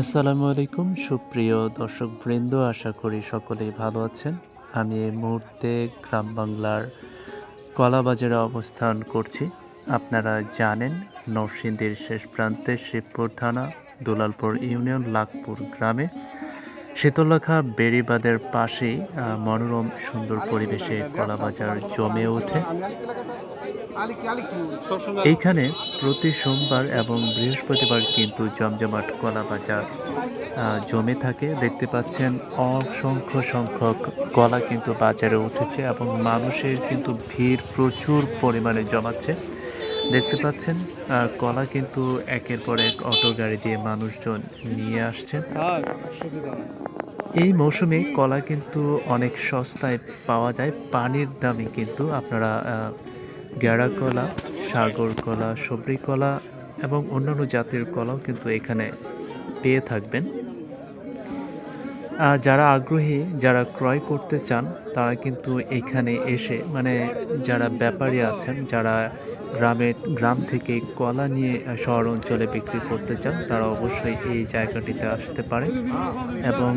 আসসালামু আলাইকুম সুপ্রিয় দর্শকবৃন্দ, আশা করি সকলেই ভালো আছেন। আমি এই মুহূর্তে গ্রাম বাংলার কলাবাজারে অবস্থান করছি। আপনারা জানেন নরসিংদীর শেষ প্রান্তে শিবপুর থানা, দুলালপুর ইউনিয়ন, লাখপুর গ্রামে শীতলক্ষ্যা বেড়িবাঁধের পাশেই মনোরম সুন্দর পরিবেশে কলাবাজার জমে ওঠে। এইখানে প্রতি সোমবার এবং বৃহস্পতিবার কিন্তু জমজমাট কলাবাজার জমে থাকে। দেখতে পাচ্ছেন অসংখ্য সংখ্যক কলা কিন্তু বাজারে উঠেছে এবং মানুষের কিন্তু ভিড় প্রচুর পরিমাণে জমাচ্ছে। দেখতে পাচ্ছেন কলা কিন্তু একের পর এক অটো গাড়ি দিয়ে মানুষজন নিয়ে আসছেন। এই মৌসুমে কলা কিন্তু অনেক সস্তায় পাওয়া যায়, পানির দামে কিন্তু আপনারা গেঁড়া কলা, সাগর কলা, সবরি কলা এবং অন্যান্য জাতের কলাও কিন্তু এখানে পেয়ে থাকবেন। যারা আগ্রহী, যারা ক্রয় করতে চান তারা কিন্তু এখানে এসে যারা ব্যাপারী আছেন, যারা গ্রাম থেকে কলা নিয়ে শহর অঞ্চলে বিক্রি করতে চান তারা অবশ্যই এই জায়গাটিতে আসতে পারেন এবং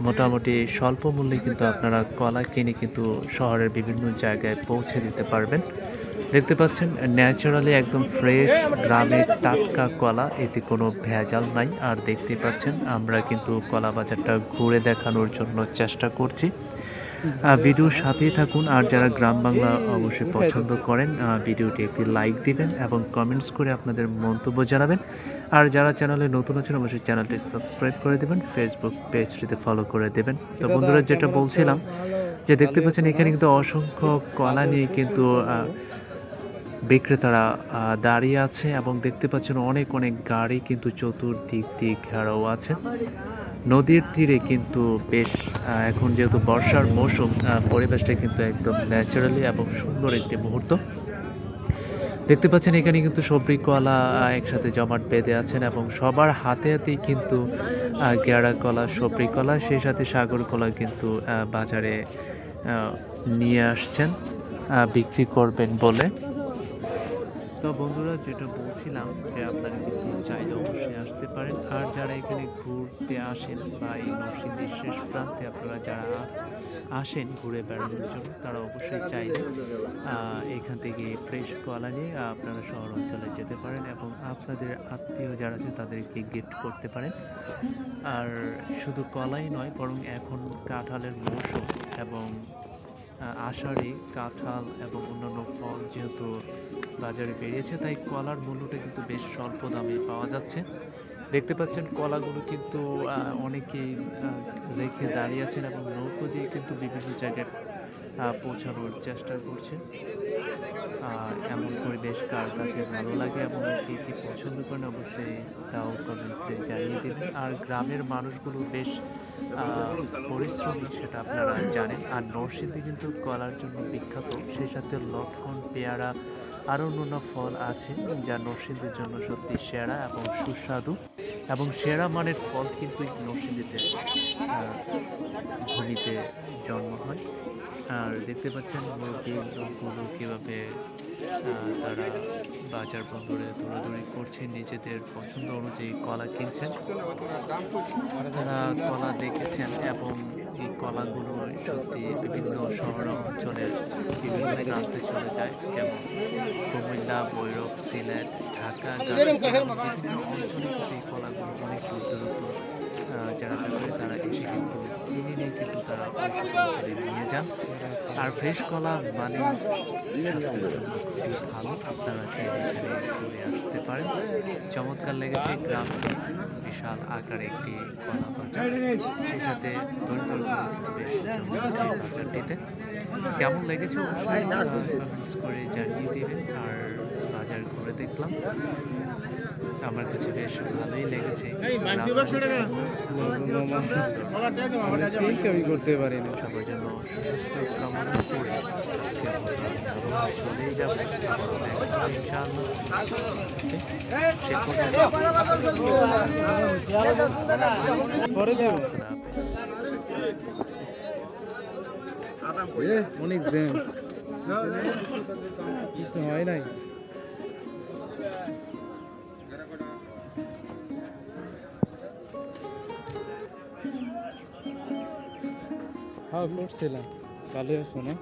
মোটামুটি স্বল্প মূল্যে কিন্তু আপনারা কলা কিনে কিন্তু শহরের বিভিন্ন জায়গায় পৌঁছে দিতে পারবেন। দেখতে পাচ্ছেন ন্যাচারালি একদম ফ্রেশ গ্রামের টাটকা কলা, এতে কোনো ভেজাল নাই। আর দেখতে পাচ্ছেন আমরা কিন্তু কলা বাজারটা ঘুরে দেখানোর জন্য চেষ্টা করছি। ভিডিওর সাথেই থাকুন। আর যারা গ্রাম বাংলা অবশ্যই পছন্দ করেন ভিডিওটি একটি লাইক দিবেন এবং কমেন্টস করে আপনাদের মন্তব্য জানাবেন। আর যারা চ্যানেলে নতুন আছেন অবশ্যই চ্যানেলটি সাবস্ক্রাইব করে দেবেন, ফেসবুক পেজটিতে ফলো করে দেবেন। তো বন্ধুরা, যেটা বলছিলাম যে দেখতে পাচ্ছেন এখানে কিন্তু অসংখ্য কলা নিয়ে কিন্তু বিক্রেতারা দাঁড়িয়ে আছে এবং দেখতে পাচ্ছেন অনেক অনেক গাড়ি কিন্তু চতুর্দিক দিয়ে ঘেরাও আছে। নদীর তীরে কিন্তু বেশ এখন যেহেতু বর্ষার মৌসুম, পরিবেশটা কিন্তু একদম ন্যাচারালি এবং সুন্দর একটি মুহূর্ত। দেখতে পাচ্ছেন এখানে কিন্তু সবরি কলা একসাথে জমাট বেঁধে আছেন এবং সবার হাতে হাতেই কিন্তু গেঁড়া কলা, সবরি কলা, সেই সাথে সাগর কলা কিন্তু বাজারে নিয়ে আসছেন বিক্রি করবেন বলে। তো বন্ধুরা, যেটা বলছিলাম যে আপনারা কিন্তু চাইলে অবশ্যই আসতে পারেন। আর যারা এখানে ঘুরতে আসেন বা এই নরসিংদীর শেষ প্রান্তে আপনারা যারা আসেন ঘুরে বেড়ানোর জন্য তারা অবশ্যই চাইলে এখান থেকে ফ্রেশ কলা নিয়ে আপনারা শহর অঞ্চলে যেতে পারেন এবং আপনাদের আত্মীয় যারা আছে তাদেরকে গিফট করতে পারেন। আর শুধু কলাই নয়, বরং এখন কাঁঠালের মৌসুম এবং আষাঢ়ে কাঁঠাল এবং অন্যান্য ফল যেহেতু বাজারে বেরিয়েছে, তাই কলার মূল্যটা কিন্তু বেশ স্বল্প দামে পাওয়া যাচ্ছে। দেখতে পাচ্ছেন কলাগুলো কিন্তু অনেকেই রেখে দাঁড়িয়ে আছেন এবং নৌকো দিয়ে কিন্তু বিভিন্ন জায়গায় পৌঁছানোর চেষ্টা করছে। এমন পরিবেশ কার কাছে ভালো লাগে এবং কে কী পছন্দ করেন অবশ্যই তাও কমেন্টসে জানিয়ে দেবেন। আর গ্রামের মানুষগুলো বেশ পরিশ্রমী, সেটা আপনারা জানেন। আর নরসিংদী কিন্তু কলার জন্য বিখ্যাত, সেই সাথে লটকন, পেয়ারা আরও অন্যান্য ফল আছে যা নরসিংদীর জন্য সত্যি সেরা এবং সুস্বাদু এবং সেরা মানের ফল কিন্তু নরসিংদীতে ভূমিতে জন্ম হয়। আর দেখতে পাচ্ছেন মুরগিগুলো কীভাবে তারা বাজার বন্দরে দৌড়াদৌড়ি করছে, নিজেদের পছন্দ অনুযায়ী কলা কিনছেন। তারা কলা দেখেছেন এবং এই কলাগুলো সত্যি বিভিন্ন শহর অঞ্চলের বিভিন্ন প্রান্তে চলে যায়, যেমন কুমিল্লা, ভৈরব, সিলেট, ঢাকা, বিভিন্ন অঞ্চলে কিন্তু এই কলাগুলো অনেক দূর দূরত্ব যারা ব্যাপারে তারা এসে কিন্তু কিনে নিয়ে কিন্তু তারা ওই সব অঞ্চলে নিয়ে যান। আর ফ্রেশ কলা মানে স্বাস্থ্যের জন্য খুবই ভালো। আপনারা চাইলে এখানে ঘুরে আসতে পারেন। চমৎকার লেগেছে গ্রামটি, বিশাল আকারে একটি কলা বাজার, সেই সাথে দরিদ্র বেশ বাজারটিতে কেমন লেগেছে অবশ্যই কমেন্টস করে জানিয়ে দেবেন। আর বাজার ঘুরে দেখলাম, আমার কাছে বেশ ভালোই লেগেছে। করতে পারি না সবার জন্য সুস্থ কামনা করে চলেই যাব অনেক জ্যাম, কিছু হয় নাই। হ্যাঁ করছিলাম, ভালোই আছো না?